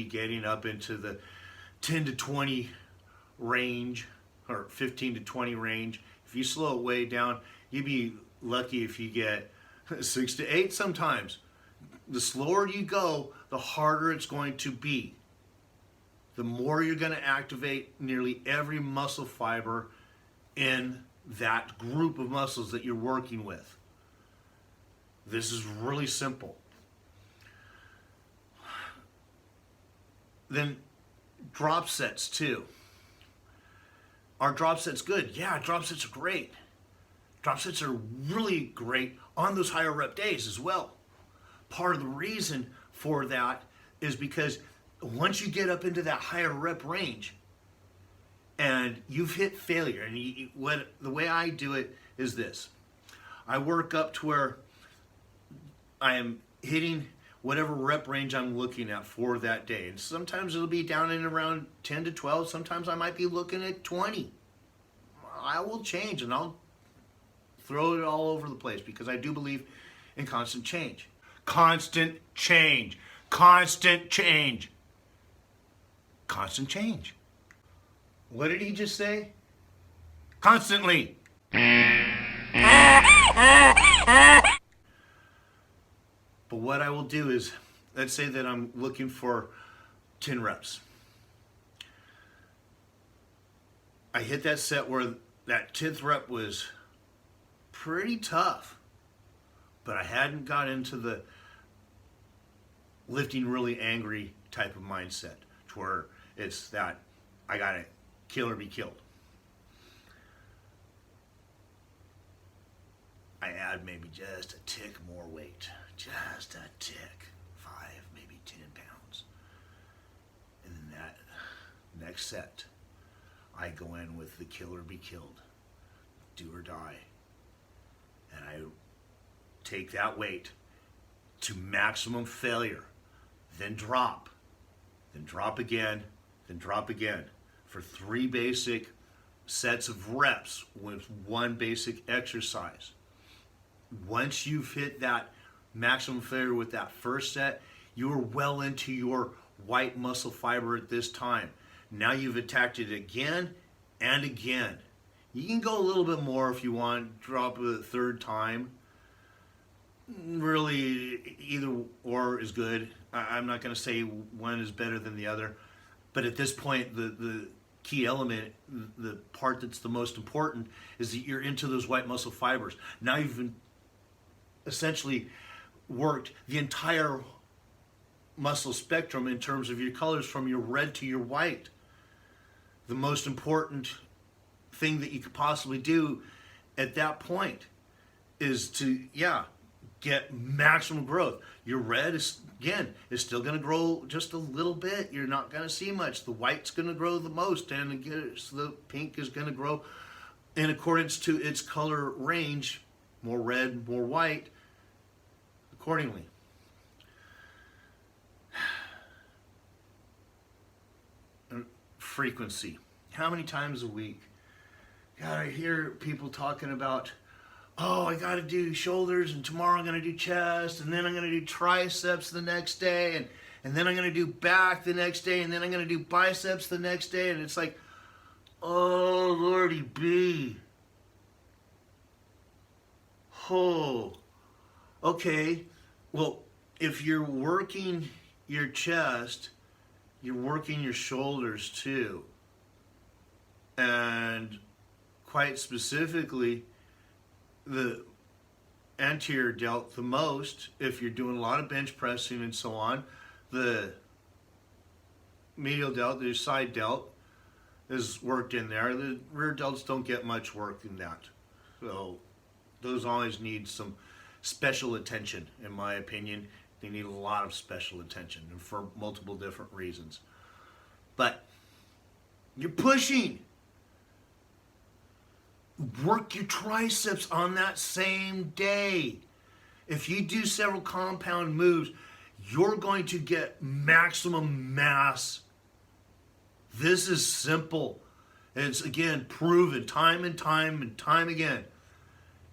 getting up into the 10 to 20 range or 15 to 20 range. If you slow it way down, you'd be lucky if you get 6 to 8 sometimes. The slower you go, the harder it's going to be. The more you're going to activate nearly every muscle fiber in that group of muscles that you're working with. This is really simple. Then drop sets too. Are drop sets good? Yeah, drop sets are great. Drop sets are really great on those higher rep days as well. Part of the reason for that is because once you get up into that higher rep range and you've hit failure, and the way I do it is this. I work up to where I am hitting whatever rep range I'm looking at for that day. And sometimes it'll be down in around 10 to 12. Sometimes I might be looking at 20. I will change and I'll throw it all over the place because I do believe in constant change. Constant change. Constant change. Constant change. What did he just say? Constantly. But what I will do is, let's say that I'm looking for 10 reps. I hit that set where that 10th rep was pretty tough, but I hadn't got into the lifting really angry type of mindset to where it's that I gotta kill or be killed. I add maybe just a tick more weight, just a tick, 5, maybe 10 pounds. And then that next set, I go in with the kill or be killed, do or die. And I take that weight to maximum failure, then drop again, then drop again for 3 basic sets of reps with 1 basic exercise. Once you've hit that maximum failure with that first set, you are well into your white muscle fiber at this time. Now you've attacked it again and again. You can go a little bit more if you want, drop it a 3rd time. Really, either or is good. I'm not going to say one is better than the other. But at this point, the key element, the part that's the most important, is that you're into those white muscle fibers. Now you've essentially worked the entire muscle spectrum in terms of your colors from your red to your white. The most important thing that you could possibly do at that point is to, get maximum growth. Your red is still going to grow just a little bit. You're not going to see much. The white's going to grow the most, and the pink is going to grow in accordance to its color range, more red, more white, accordingly. Frequency. How many times a week? God, I hear people talking about, oh, I got to do shoulders, and tomorrow I'm going to do chest, and then I'm going to do triceps the next day, and then I'm going to do back the next day, and then I'm going to do biceps the next day, and it's like, oh, Lordy B. Oh, okay. Well, if you're working your chest, you're working your shoulders too. And quite specifically, the anterior delt the most. If you're doing a lot of bench pressing and so on, the medial delt, the side delt, is worked in there. The rear delts don't get much work in that. So those always need some special attention, in my opinion. They need a lot of special attention, and for multiple different reasons. But you're pushing. Work your triceps on that same day. If you do several compound moves, you're going to get maximum mass. This is simple. And it's, again, proven time and time and time again.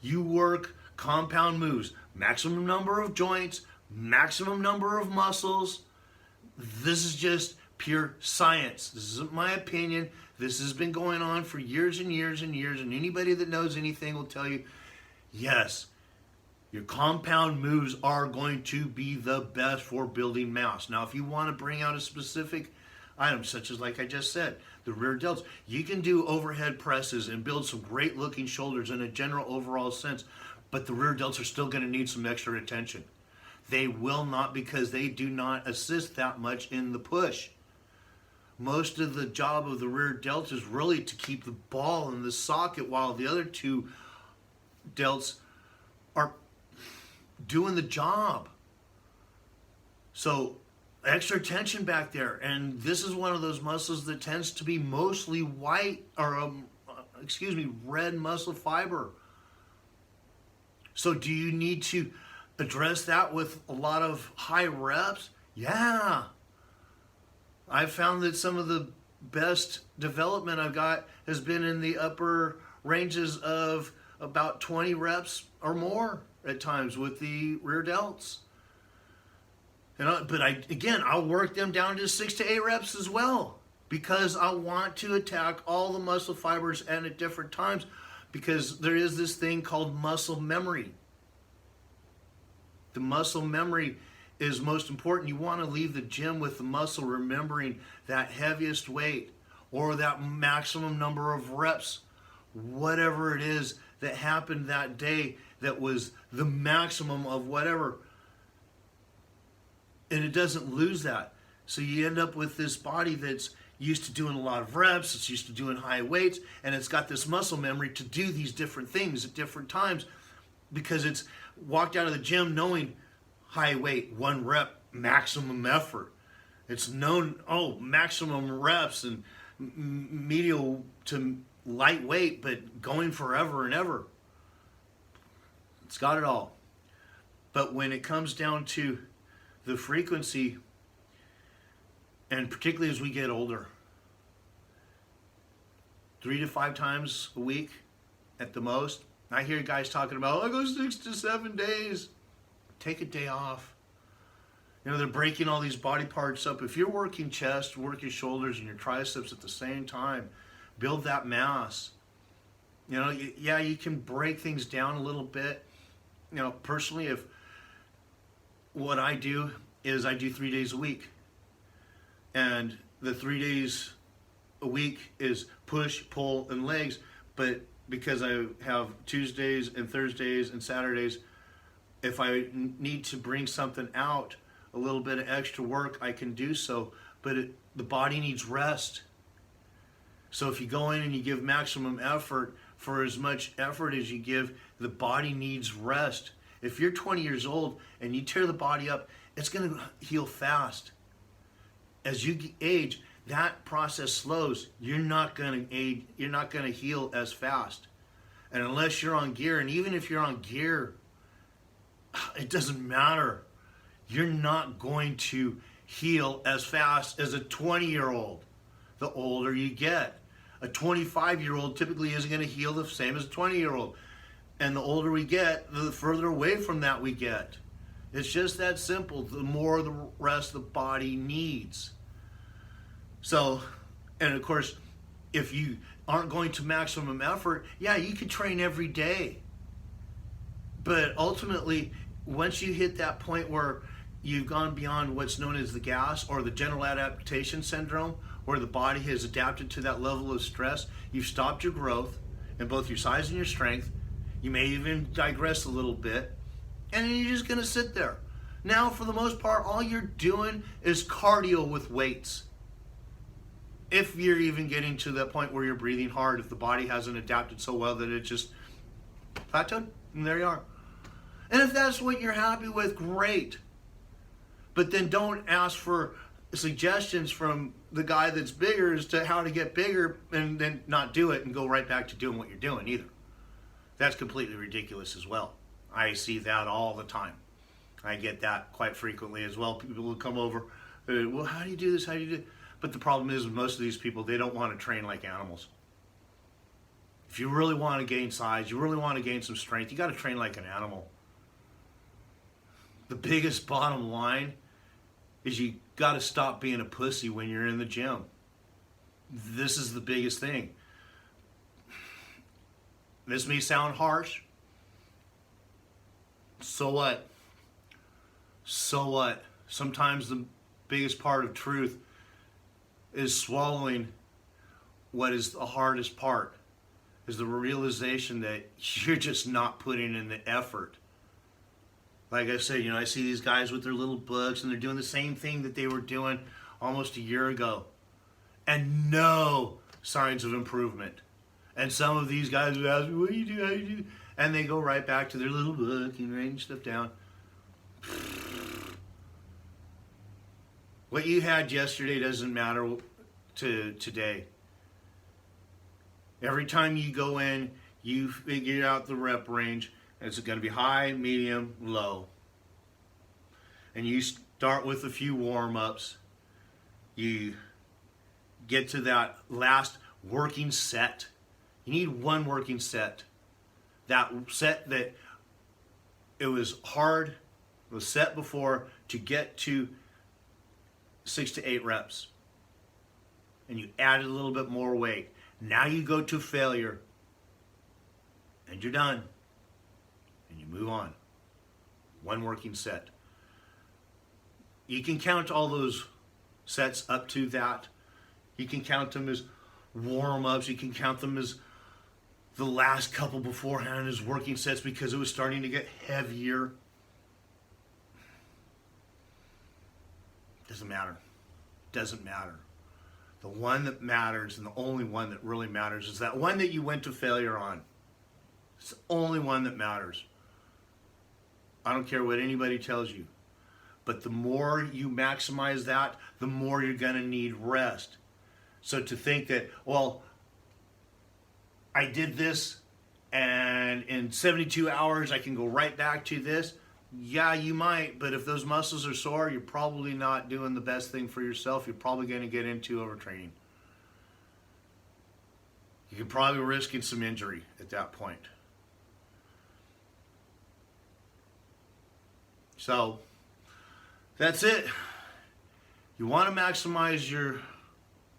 You work compound moves, maximum number of joints, maximum number of muscles, This is just pure science. This isn't my opinion. This has been going on for years and years and years, and anybody that knows anything will tell you, yes, your compound moves are going to be the best for building mass. Now, if you want to bring out a specific item, such as, like I just said, the rear delts, you can do overhead presses and build some great looking shoulders in a general overall sense, but the rear delts are still going to need some extra attention. They will not, because they do not assist that much in the push. Most of the job of the rear delt is really to keep the ball in the socket while the other two delts are doing the job. So extra tension back there, and this is one of those muscles that tends to be mostly white, or red muscle fiber. So do you need to address that with a lot of high reps? Yeah. I've found that some of the best development I've got has been in the upper ranges of about 20 reps or more at times with the rear delts. But I'll work them down to 6 to 8 reps as well, because I want to attack all the muscle fibers and at different times, because there is this thing called muscle memory. The muscle memory is most important. You want to leave the gym with the muscle remembering that heaviest weight or that maximum number of reps, whatever it is that happened that day that was the maximum of whatever. And it doesn't lose that. So you end up with this body that's used to doing a lot of reps, it's used to doing high weights, and it's got this muscle memory to do these different things at different times, because it's walked out of the gym knowing high weight, 1 rep, maximum effort. It's known, maximum reps and medial to lightweight, but going forever and ever. It's got it all. But when it comes down to the frequency, and particularly as we get older, 3 to 5 times a week at the most. I hear guys talking about, I go 6 to 7 days. Take a day off. They're breaking all these body parts up. If you're working chest, work your shoulders and your triceps at the same time, build that mass. You can break things down a little bit. Personally, if what I do is I do 3 days a week. And the 3 days a week is push, pull, and legs. But because I have Tuesdays and Thursdays and Saturdays, if I need to bring something out, a little bit of extra work, I can do so. But the body needs rest. So if you go in and you give maximum effort, for as much effort as you give, the body needs rest. If you're 20 years old and you tear the body up, it's going to heal fast. As you age, that process slows. You're not going to age. You're not going to heal as fast. And unless you're on gear, and even if you're on gear, it doesn't matter. You're not going to heal as fast as a 20-year-old. The older you get. A 25-year-old typically isn't going to heal the same as a 20-year-old. And the older we get, the further away from that we get. It's just that simple. The more the rest of the body needs. So, and of course, if you aren't going to maximum effort, you could train every day. But ultimately, once you hit that point where you've gone beyond what's known as the gas or the general adaptation syndrome, where the body has adapted to that level of stress, you've stopped your growth in both your size and your strength. You may even digress a little bit, and then you're just going to sit there. Now, for the most part, all you're doing is cardio with weights. If you're even getting to that point where you're breathing hard, if the body hasn't adapted so well that it just plateaued, and there you are. And if that's what you're happy with, great. But then don't ask for suggestions from the guy that's bigger as to how to get bigger and then not do it and go right back to doing what you're doing either. That's completely ridiculous as well. I see that all the time. I get that quite frequently as well. People will come over, well, how do you do this? How do you do it? But the problem is with most of these people, they don't want to train like animals. If you really want to gain size, you really want to gain some strength, you got to train like an animal. The biggest bottom line is you got to stop being a pussy when you're in the gym. This is the biggest thing. This may sound harsh. So what? So what? Sometimes the biggest part of truth is swallowing what is the hardest part, is the realization that you're just not putting in the effort. Like I said, I see these guys with their little books and they're doing the same thing that they were doing almost a year ago. And no signs of improvement. And some of these guys would ask me, what do you do, how do you do? And they go right back to their little book and writing stuff down. What you had yesterday doesn't matter to today. Every time you go in, you figure out the rep range. It's going to be high, medium, low. And you start with a few warm-ups. You get to that last working set. You need one working set. That set that it was hard, was set before to get to 6 to 8 reps. And you added a little bit more weight. Now you go to failure. And you're done. And you move on. One working set. You can count all those sets up to that. You can count them as warm-ups. You can count them as the last couple beforehand as working sets because it was starting to get heavier. Doesn't matter. Doesn't matter. The one that matters, and the only one that really matters, is that one that you went to failure on. It's the only one that matters. I don't care what anybody tells you. But the more you maximize that, the more you're going to need rest. So to think that, well, I did this, and in 72 hours I can go right back to this. Yeah, you might, but if those muscles are sore, you're probably not doing the best thing for yourself. You're probably going to get into overtraining. You could probably risk some injury at that point. So, that's it. You want to maximize your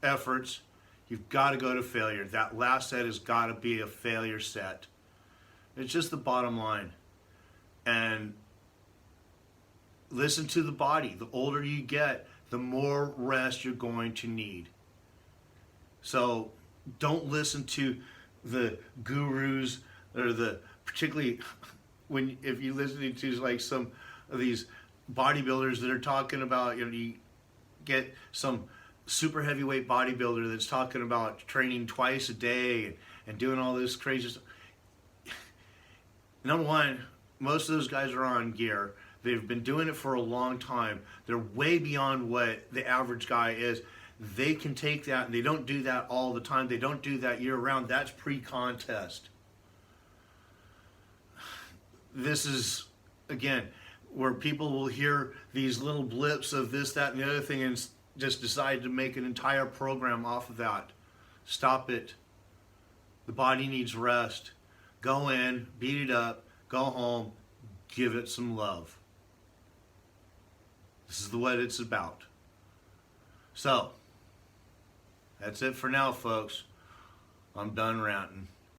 efforts, you've got to go to failure. That last set has got to be a failure set. It's just the bottom line. And listen to the body. The older you get, the more rest you're going to need. So don't listen to the gurus, or particularly if you're listening to like some of these bodybuilders that are talking about, you get some super heavyweight bodybuilder that's talking about training twice a day and doing all this crazy stuff. Number one, most of those guys are on gear. They've been doing it for a long time. They're way beyond what the average guy is. They can take that, and they don't do that all the time. They don't do that year round. That's pre-contest. This is, again, where people will hear these little blips of this, that, and the other thing and just decide to make an entire program off of that. Stop it. The body needs rest. Go in, beat it up, go home, give it some love. This is what it's about. So, that's it for now, folks. I'm done ranting.